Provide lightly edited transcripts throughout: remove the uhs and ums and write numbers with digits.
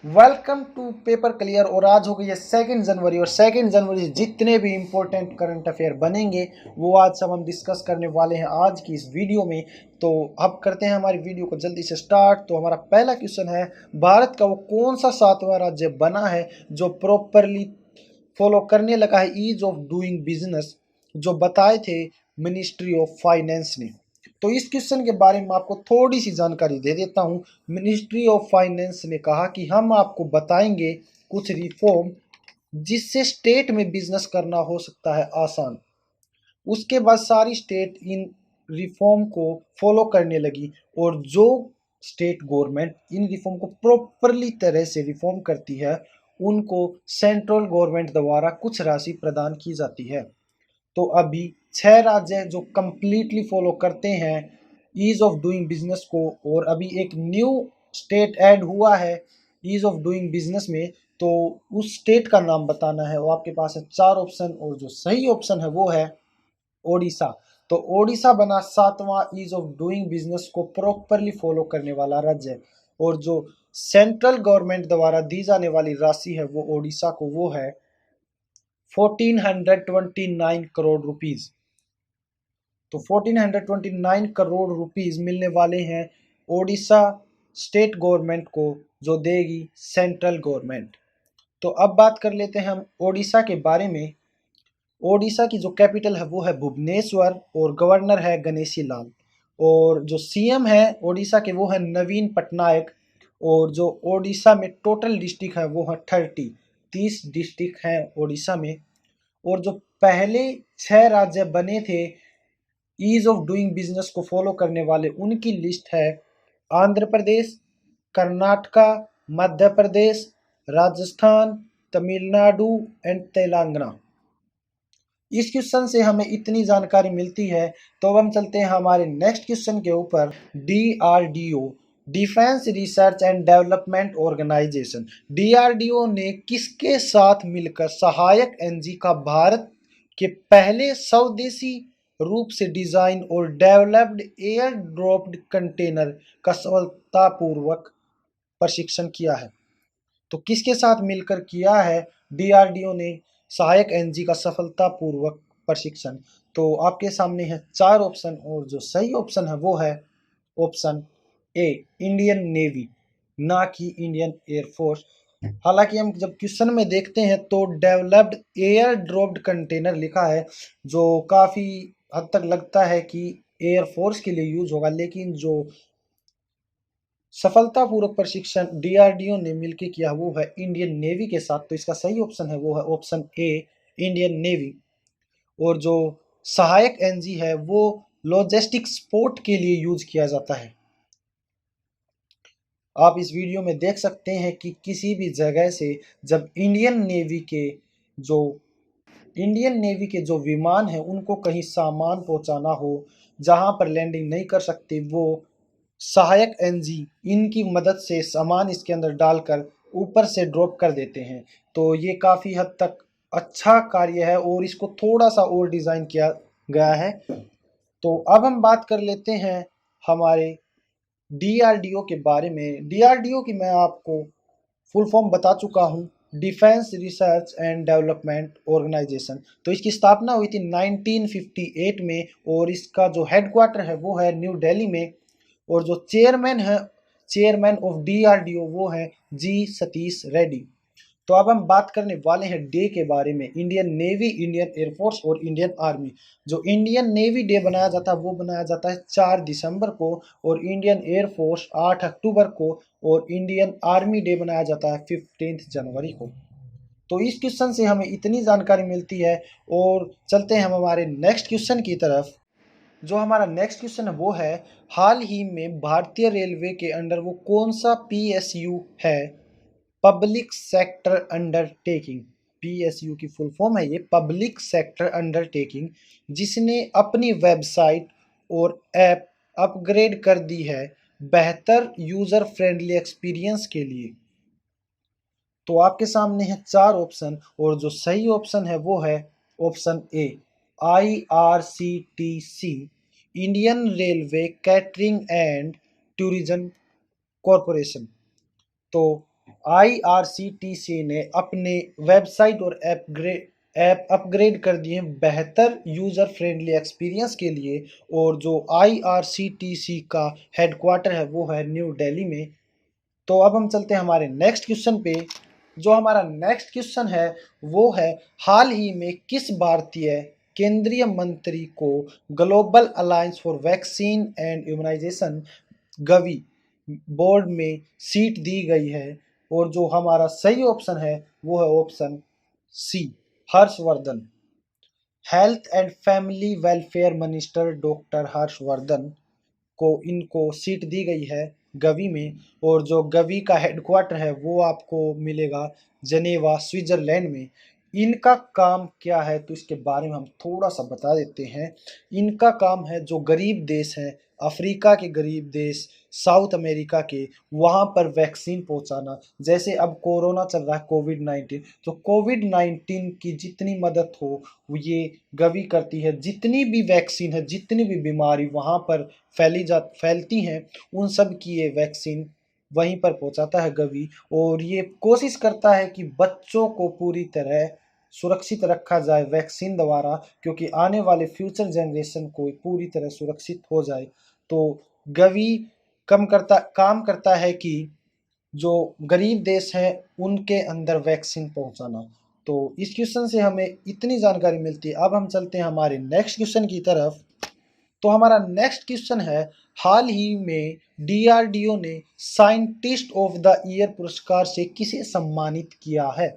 Welcome to paper clear. और आज हो गई है 2 जनवरी, और 2 जनवरी से जितने भी इम्पोर्टेंट करंट अफेयर बनेंगे वो आज सब हम डिस्कस करने वाले हैं आज की इस वीडियो में। तो अब करते हैं हमारी वीडियो को जल्दी से स्टार्ट। तो हमारा पहला क्वेश्चन है, भारत का वो कौन सा 7वां राज्य बना है जो प्रॉपरली फॉलो करने लगा है ईज ऑफ डूइंग बिजनेस, जो बताए थे मिनिस्ट्री ऑफ फाइनेंस ने। तो इस क्वेश्चन के बारे में आपको थोड़ी सी जानकारी दे देता हूं। मिनिस्ट्री ऑफ फाइनेंस ने कहा कि हम आपको बताएंगे कुछ रिफॉर्म जिससे स्टेट में बिजनेस करना हो सकता है आसान। उसके बाद सारी स्टेट इन रिफॉर्म को फॉलो करने लगी, और जो स्टेट गवर्नमेंट इन रिफॉर्म को प्रॉपरली तरह से रिफॉर्म करती है उनको सेंट्रल गवर्नमेंट द्वारा कुछ राशि प्रदान की जाती है। तो अभी 6 राज्य जो कंप्लीटली फॉलो करते हैं ईज ऑफ डूइंग बिजनेस को, और अभी एक न्यू स्टेट ऐड हुआ है ईज ऑफ डूइंग बिजनेस में। तो उस स्टेट का नाम बताना है। वो आपके पास है 4 ऑप्शन, और जो सही ऑप्शन है वो है ओडिशा। तो ओडिशा बना 7वां ईज ऑफ डूइंग बिजनेस को प्रॉपरली फॉलो करने वाला राज्य। और जो सेंट्रल गवर्नमेंट द्वारा दी जाने वाली राशि है वो ओडिशा को वो है 1429 करोड़ रुपीज। तो 1429 करोड़ रुपीज मिलने वाले हैं ओडिशा स्टेट गवर्नमेंट को, जो देगी सेंट्रल गवर्नमेंट। तो अब बात कर लेते हैं हम ओडिशा के बारे में। ओडिशा की जो कैपिटल है वो है भुवनेश्वर, और गवर्नर है गणेशी लाल। और जो सीएम है ओडिशा के वो है नवीन पटनायक। और जो ओडिशा में टोटल डिस्ट्रिक्ट है वो है 30 डिस्ट्रिक्ट हैं ओडिशा में। और जो पहले 6 राज्य बने थे ईज ऑफ डूइंग बिजनेस को फॉलो करने वाले, उनकी लिस्ट है आंध्र प्रदेश, कर्नाटका, मध्य प्रदेश, राजस्थान, तमिलनाडु एंड तेलंगाना। इस क्वेश्चन से हमें इतनी जानकारी मिलती है। तो अब हम चलते हैं हमारे नेक्स्ट क्वेश्चन के ऊपर। DRDO, defence research and development organization, DRDO ने किसके साथ मिलकर सहायक एनजी का भारत के पहले स्वदेशी रूप से डिजाइन और डेवलप्ड एयर ड्रॉप्ड कंटेनर का सफलतापूर्वक प्रशिक्षण किया है? तो किसके साथ मिलकर किया है डीआरडीओ ने सहायक एनजी का सफलतापूर्वक प्रशिक्षण? तो आपके सामने है 4 ऑप्शन, और जो सही ऑप्शन है वो है ऑप्शन ए, इंडियन नेवी, ना कि इंडियन एयरफोर्स। हालांकि हम जब क्वेश्चन में देखते हैं तो डेवलप्ड एयर ड्रॉप्ड कंटेनर लिखा है, जो काफ़ी हद तक लगता है कि एयरफोर्स के लिए यूज होगा, लेकिन जो सफलतापूर्वक प्रशिक्षण डीआरडीओ ने मिलकर किया वो है इंडियन नेवी के साथ। तो इसका सही ऑप्शन है वो है ऑप्शन ए, इंडियन नेवी। और जो सहायक एनजी है वो लॉजिस्टिक सपोर्ट के लिए यूज किया जाता है। आप इस वीडियो में देख सकते हैं कि किसी भी जगह से जब जो इंडियन नेवी के जो विमान हैं उनको कहीं सामान पहुंचाना हो जहां पर लैंडिंग नहीं कर सकते, वो सहायक एनजी इनकी मदद से सामान इसके अंदर डालकर ऊपर से ड्रॉप कर देते हैं। तो ये काफ़ी हद तक अच्छा कार्य है, और इसको थोड़ा सा और डिज़ाइन किया गया है। तो अब हम बात कर लेते हैं हमारे डीआरडीओ के बारे में। डीआरडीओ की मैं आपको फुल फॉर्म बता चुका हूँ, defence research and development organization. तो इसकी स्थापना हुई थी 1958 में, और इसका जो हेडक्वार्टर है वो है न्यू दिल्ली में। और जो चेयरमैन ऑफ डीआरडीओ वो है जी सतीश रेड्डी। तो अब हम बात करने वाले हैं डे के बारे में। इंडियन नेवी, इंडियन एयरफोर्स और इंडियन आर्मी। जो इंडियन नेवी डे बनाया जाता है वो बनाया जाता है 4 दिसंबर को, और इंडियन एयरफोर्स 8 अक्टूबर को, और इंडियन आर्मी डे बनाया जाता है 15 जनवरी को। तो इस क्वेश्चन से हमें इतनी जानकारी मिलती है। और चलते हैं हम हमारे नेक्स्ट क्वेश्चन की तरफ। जो हमारा नेक्स्ट क्वेश्चन है वो है, हाल ही में भारतीय रेलवे के अंडर वो कौन सा पीएसयू है? Public sector undertaking. पीएसयू की फुल फॉर्म है ये पब्लिक सेक्टर अंडरटेकिंग, जिसने अपनी वेबसाइट और ऐप अपग्रेड कर दी है बेहतर यूजर फ्रेंडली एक्सपीरियंस के लिए। तो आपके सामने है 4 ऑप्शन, और जो सही ऑप्शन है वो है option A, IRCTC, Indian railway catering and tourism corporation. तो आईआरसीटीसी ने अपने वेबसाइट और ऐप अपग्रेड कर दिए हैं बेहतर यूज़र फ्रेंडली एक्सपीरियंस के लिए। और जो आईआरसीटीसी का हेडक्वार्टर है वो है न्यू दिल्ली में। तो अब हम चलते हैं हमारे नेक्स्ट क्वेश्चन पे। जो हमारा नेक्स्ट क्वेश्चन है वो है, हाल ही में किस भारतीय केंद्रीय मंत्री को global alliance for vaccine and immunization Gavi board में सीट दी गई है? और जो हमारा सही ऑप्शन है वो है option C, Harshvardhan. Health and family welfare minister doctor Harshvardhan को इनको सीट दी गई है गवी में। और जो गवी का हेडक्वार्टर है वो आपको मिलेगा जनेवा स्विट्जरलैंड में। इनका काम क्या है तो इसके बारे में हम थोड़ा सा बता देते हैं। इनका काम है जो गरीब देश हैं, अफ्रीका के गरीब देश, साउथ अमेरिका के, वहाँ पर वैक्सीन पहुँचाना। जैसे अब कोरोना चल रहा है कोविड-19, तो कोविड-19 की जितनी मदद हो वो ये गवी करती है। जितनी भी वैक्सीन है, जितनी भी बीमारी वहाँ पर फैलती हैं, उन सब की ये वैक्सीन वहीं पर पहुंचाता है गवी। और ये कोशिश करता है कि बच्चों को पूरी तरह सुरक्षित रखा जाए वैक्सीन द्वारा, क्योंकि आने वाले फ्यूचर जनरेशन को पूरी तरह सुरक्षित हो जाए। तो गवी काम करता है कि जो गरीब देश हैं उनके अंदर वैक्सीन पहुंचाना। तो इस क्वेश्चन से हमें इतनी जानकारी मिलती है। अब हम चलते हैं हमारे नेक्स्ट क्वेश्चन की तरफ। तो हमारा नेक्स्ट क्वेश्चन है, हाल ही में डीआरडीओ ने साइंटिस्ट ऑफ द ईयर पुरस्कार से किसे सम्मानित किया है?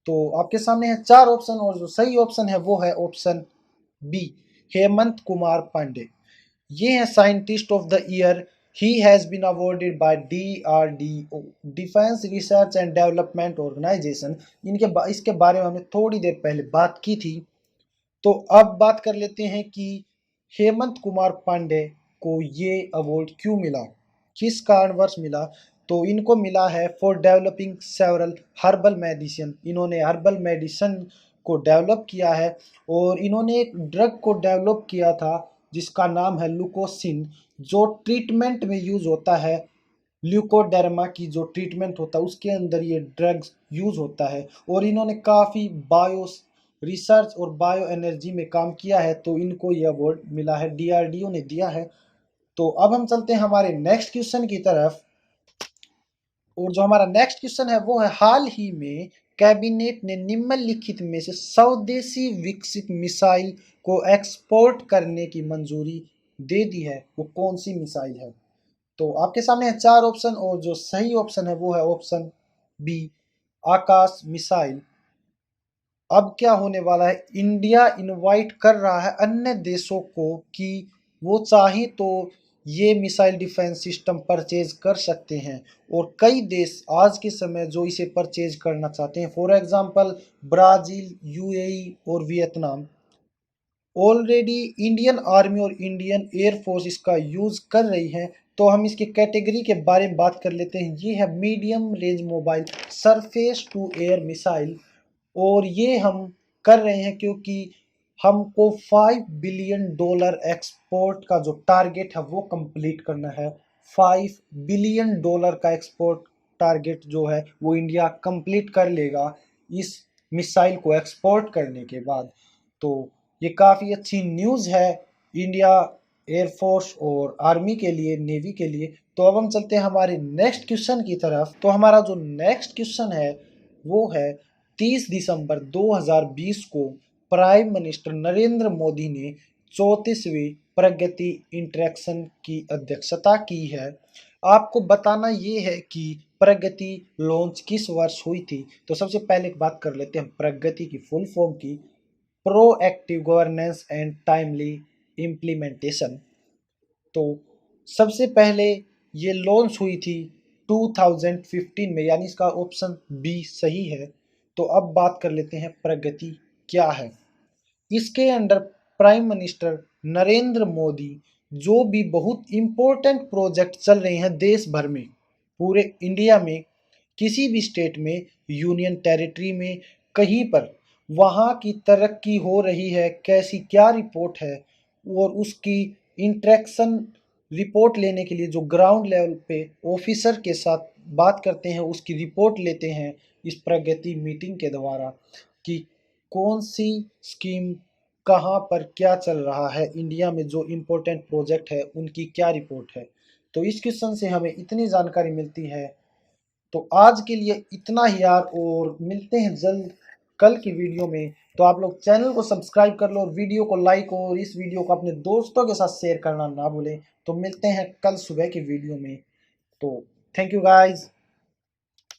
तो आपके सामने है चार ऑप्शन और जो सही ऑप्शन है वो है ऑप्शन बी, हेमंत कुमार पांडे। ये है scientist of the year. He has been awarded by DRDO, defence research and development organization. इसके बारे में हमने थोड़ी देर पहले बात की थी। तो अब बात कर लेते हैं कि हेमंत कुमार पांडे को ये अवार्ड क्यों मिला, किस कारणवश मिला। तो इनको मिला है for developing several herbal medicine. इन्होंने हर्बल मेडिसिन को डेवलप किया है। और इन्होंने एक ड्रग को डेवलप किया था जिसका नाम है लुकोसिन, जो ट्रीटमेंट में यूज होता है। ल्यूकोडेर्मा की जो ट्रीटमेंट होता है उसके अंदर ये ड्रग्स यूज होता है। और इन्होंने काफ़ी बायो रिसर्च और बायो एनर्जी में काम किया है, तो इनको ये अवार्ड मिला है, डीआरडीओ ने दिया है। तो अब हम चलते हैं हमारे नेक्स्ट क्वेश्चन की तरफ। और जो हमारा नेक्स्ट क्वेश्चन है वो है, हाल ही में कैबिनेट ने निम्नलिखित में से स्वदेशी विकसित मिसाइल को एक्सपोर्ट करने की मंजूरी दे दी है, वो कौन सी मिसाइल है? तो आपके सामने है चार ऑप्शन और जो सही ऑप्शन है वो है ऑप्शन बी, आकाश मिसाइल। अब क्या होने वाला है, इंडिया इनवाइट कर रहा है अन्य देशों को कि वो चाहे तो ये मिसाइल डिफेंस सिस्टम परचेज कर सकते हैं। और कई देश आज के समय जो इसे परचेज करना चाहते हैं, फॉर एग्जांपल ब्राज़ील, यूएई और वियतनाम। ऑलरेडी इंडियन आर्मी और इंडियन एयर फोर्स इसका यूज़ कर रही है। तो हम इसके कैटेगरी के बारे में बात कर लेते हैं। ये है medium range mobile surface to air missile. और ये हम कर रहे हैं क्योंकि हमको $5 बिलियन एक्सपोर्ट का जो टारगेट है वो कंप्लीट करना है। $5 बिलियन का एक्सपोर्ट टारगेट जो है वो इंडिया कंप्लीट कर लेगा इस मिसाइल को एक्सपोर्ट करने के बाद। तो ये काफ़ी अच्छी न्यूज़ है इंडिया एयरफोर्स और आर्मी के लिए, नेवी के लिए। तो अब हम चलते हैं हमारे नेक्स्ट क्वेश्चन की तरफ। तो हमारा जो नेक्स्ट क्वेश्चन है वो है, 30 दिसंबर 2020 को प्राइम मिनिस्टर नरेंद्र मोदी ने 34वीं प्रगति इंटरेक्शन की अध्यक्षता की है। आपको बताना ये है कि प्रगति लॉन्च किस वर्ष हुई थी। तो सबसे पहले एक बात कर लेते हैं प्रगति की फुल फॉर्म की, proactive governance and timely implementation. तो सबसे पहले ये लॉन्च हुई थी 2015 में, यानी इसका ऑप्शन बी सही है। तो अब बात कर लेते हैं प्रगति क्या है। इसके under prime minister Narendra Modi जो भी बहुत इम्पोर्टेंट प्रोजेक्ट चल रहे हैं देश भर में, पूरे इंडिया में, किसी भी स्टेट में, यूनियन टेरिटरी में, कहीं पर वहाँ की तरक्की हो रही है, कैसी क्या रिपोर्ट है, और उसकी इंट्रैक्शन रिपोर्ट लेने के लिए जो ग्राउंड लेवल पे ऑफिसर के साथ बात करते हैं, उसकी रिपोर्ट लेते हैं इस प्रगति मीटिंग के द्वारा कि कौन सी स्कीम कहाँ पर क्या चल रहा है, इंडिया में जो इम्पोर्टेंट प्रोजेक्ट है उनकी क्या रिपोर्ट है। तो इस क्वेश्चन से हमें इतनी जानकारी मिलती है। तो आज के लिए इतना ही यार, और मिलते हैं जल्द कल की वीडियो में। तो आप लोग चैनल को सब्सक्राइब कर लो और वीडियो को लाइक और इस वीडियो को अपने दोस्तों के साथ शेयर करना ना भूलें। तो मिलते हैं कल सुबह की वीडियो में। तो थैंक यू गाइज।